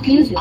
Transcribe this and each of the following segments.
Exclusive.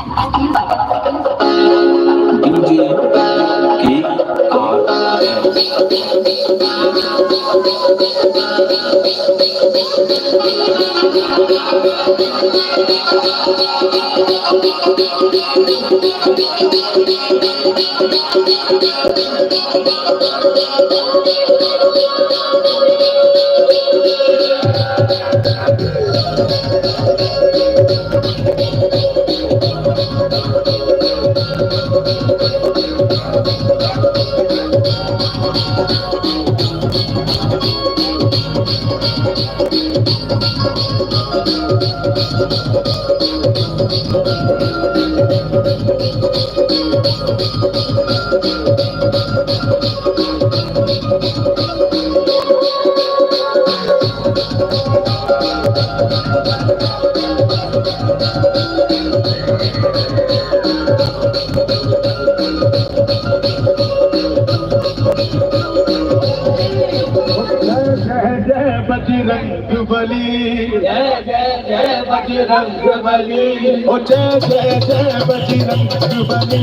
Bajrang Bali जय जय जय बजरंग बली ओ जय जय जय बजरंग बली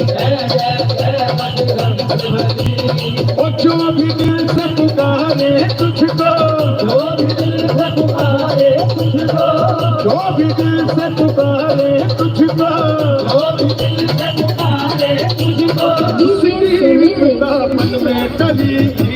जय जय जय बजरंग बली ओ जो भी दिल से पुकारे तुझको जो भी दिल से पुकारे तुझको जो भी दिल से पुकारे तुझको जो भी दिल से पुकारे तुझको उसकी मन में कली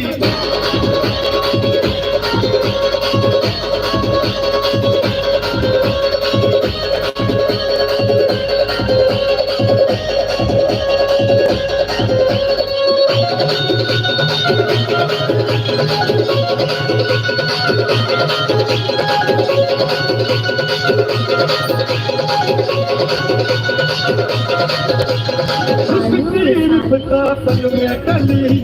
तन में कली